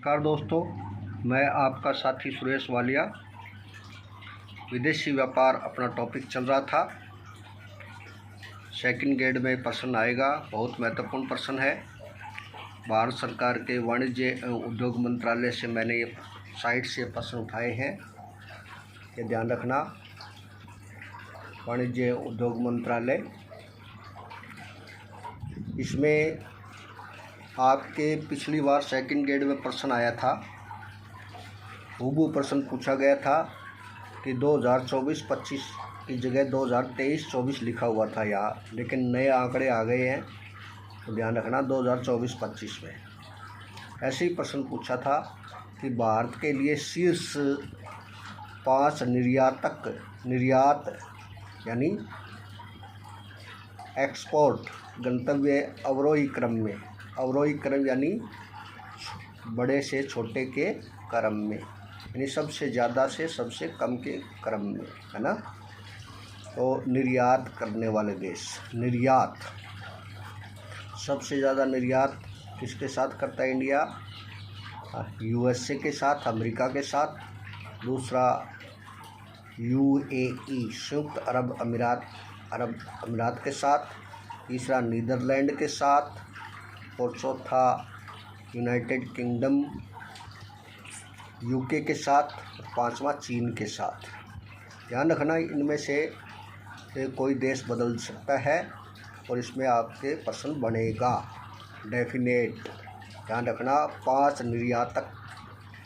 नमस्कार दोस्तों, मैं आपका साथी सुरेश वालिया। विदेशी व्यापार अपना टॉपिक चल रहा था। सेकंड ग्रेड में प्रश्न आएगा, बहुत महत्वपूर्ण प्रश्न है। भारत सरकार के वाणिज्य एवं उद्योग मंत्रालय से मैंने ये साइट से प्रश्न उठाए हैं, ये ध्यान रखना। वाणिज्य उद्योग मंत्रालय, इसमें आपके पिछली बार सेकंड ग्रेड में प्रश्न आया था। हूबहू प्रश्न पूछा गया था कि 2024-25 की जगह 2023-24 लिखा हुआ था यहाँ, लेकिन नए आंकड़े आ गए हैं, तो ध्यान रखना 2024-25 में। ऐसे ही प्रश्न पूछा था कि भारत के लिए शीर्ष 5 निर्यात यानी एक्सपोर्ट गंतव्य अवरोही क्रम यानी बड़े से छोटे के क्रम में, यानी सबसे ज़्यादा से सबसे कम के क्रम में, है ना। तो निर्यात करने वाले देश, निर्यात सबसे ज़्यादा निर्यात किसके साथ करता है इंडिया? यूएसए के साथ, अमेरिका के साथ। दूसरा यूएई, संयुक्त अरब अमीरात के साथ। तीसरा नीदरलैंड के साथ। और चौथा यूनाइटेड किंगडम यूके के साथ। पांचवा चीन के साथ। ध्यान रखना, इनमें से कोई देश बदल सकता है और इसमें आपके प्रश्न बनेगा डेफिनेट। ध्यान रखना, 5 निर्यातक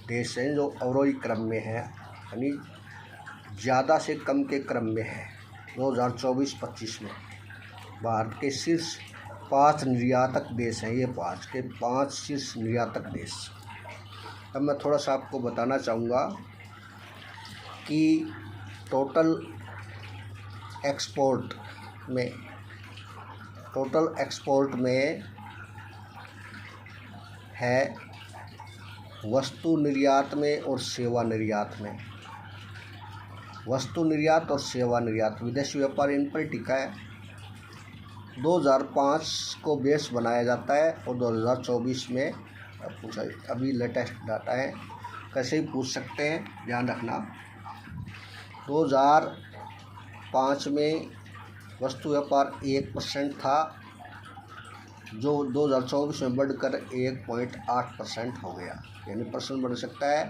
देश हैं जो अवरोही क्रम में हैं, यानी ज़्यादा से कम के क्रम में है। 2024-25 में भारत के शीर्ष 5 निर्यातक देश हैं, ये 5 शीर्ष निर्यातक देश। अब मैं थोड़ा सा आपको बताना चाहूँगा कि टोटल एक्सपोर्ट में है वस्तु निर्यात में और सेवा निर्यात में। वस्तु निर्यात और सेवा निर्यात, विदेशी व्यापार इन पर टिका है। 2005 को बेस बनाया जाता है और 2024 में पूछा, अभी लेटेस्ट डाटा है, कैसे ही पूछ सकते हैं, ध्यान रखना। 2005 में वस्तु व्यापार 1% था, जो 2024 में बढ़कर 1.8% हो गया। यानी प्रश्न बन सकता है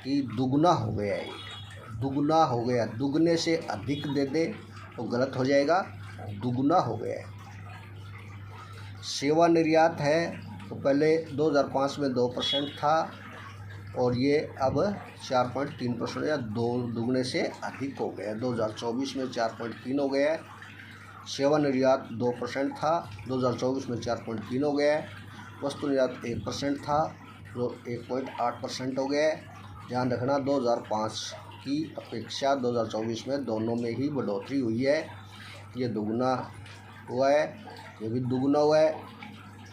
कि दुगना हो गया है, दुगना हो गया। दुगने से अधिक दे दे तो गलत हो जाएगा, दुगना हो गया है। सेवा निर्यात है तो पहले 2005 में 2% था और ये अब 4.3% या दुगने से अधिक हो गया। 2024 में 4.3 हो गया है। सेवा निर्यात 2% था, 2024 में 4.3 हो गया है। वस्तु निर्यात 1% था, जो 1.8% हो गया है। ध्यान रखना, 2005 की अपेक्षा 2024 में दोनों में ही बढ़ोतरी हुई है। ये दुगना हुआ है, ये भी दुगना हुआ है,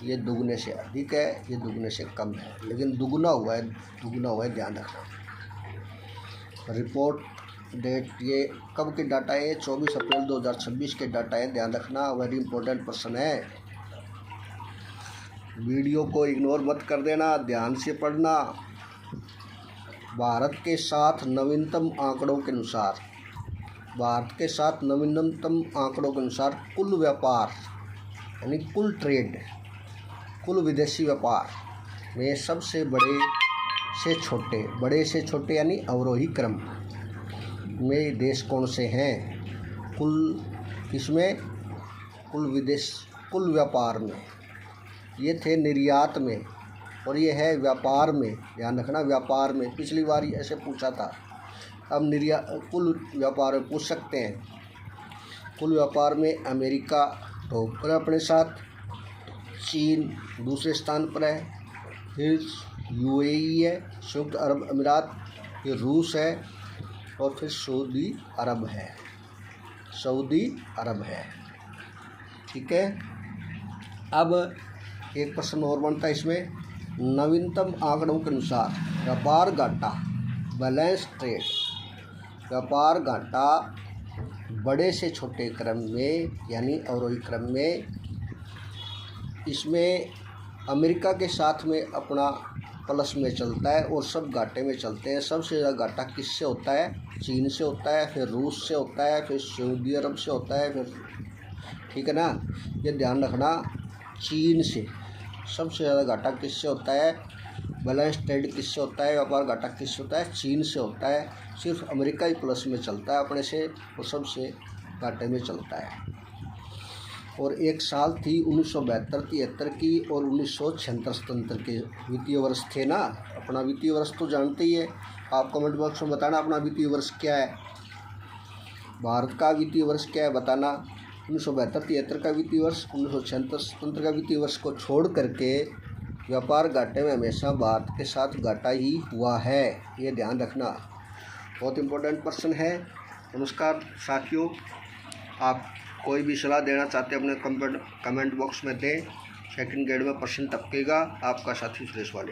ये दुगने से अधिक है, ये दुगने से कम है, लेकिन दुगना हुआ है, ध्यान रखना। रिपोर्ट डेट, ये कब के डाटा है? 24 अप्रैल 2026 के डाटा है, ध्यान रखना। वेरी इंपॉर्टेंट प्रश्न है। वीडियो को इग्नोर मत कर देना, ध्यान से पढ़ना। भारत के साथ नवीनतम आंकड़ों के अनुसार कुल व्यापार यानी कुल ट्रेड, कुल विदेशी व्यापार में सबसे बड़े से छोटे यानी अवरोही क्रम में देश कौन से हैं? कुल व्यापार में। ये थे निर्यात में और ये है व्यापार में। ध्यान रखना, व्यापार में पिछली बार ऐसे पूछा था, अब कुल व्यापार में पूछ सकते हैं। कुल व्यापार में अमेरिका टॉप पर अपने साथ, चीन दूसरे स्थान पर है, फिर यूएई है, संयुक्त अरब अमीरात, फिर रूस है और फिर सऊदी अरब है। ठीक है। अब एक प्रश्न और बनता है इसमें, नवीनतम आंकड़ों के अनुसार व्यापार घाटा बैलेंस ट्रेड, व्यापार घाटा बड़े से छोटे क्रम में यानी अवरोही क्रम में, इसमें अमेरिका के साथ में अपना प्लस में चलता है और सब घाटे में चलते हैं। सबसे ज़्यादा घाटा किससे होता है? चीन से होता है, फिर रूस से होता है, फिर सऊदी अरब से होता है, फिर ठीक है ना, ये ध्यान रखना। चीन से सबसे ज़्यादा घाटा किससे होता है? बैलेंस ट्रेड किससे होता है? व्यापार घाटा किससे होता है? चीन से होता है। सिर्फ अमेरिका ही प्लस में चलता है अपने से, वो सबसे घाटे में चलता है। और एक साल थी 1972-73 की और 1976-77 के वित्तीय वर्ष थे ना। अपना वित्तीय वर्ष तो जानते ही है, आप कमेंट बॉक्स में बताना अपना वित्तीय वर्ष क्या है, भारत का वित्तीय वर्ष क्या है बताना। 1972-73 का वित्तीय वर्ष, 1976-77 का वित्तीय वर्ष को छोड़ करके व्यापार घाटे में हमेशा भारत के साथ घाटा ही हुआ है, ये ध्यान रखना। बहुत इम्पोर्टेंट प्रश्न है। नमस्कार साथियों, आप कोई भी सलाह देना चाहते हैं अपने कमेंट बॉक्स में दें। सेकंड ग्रेड में प्रश्न टपकेगा। आपका साथी सुरेश वालिया।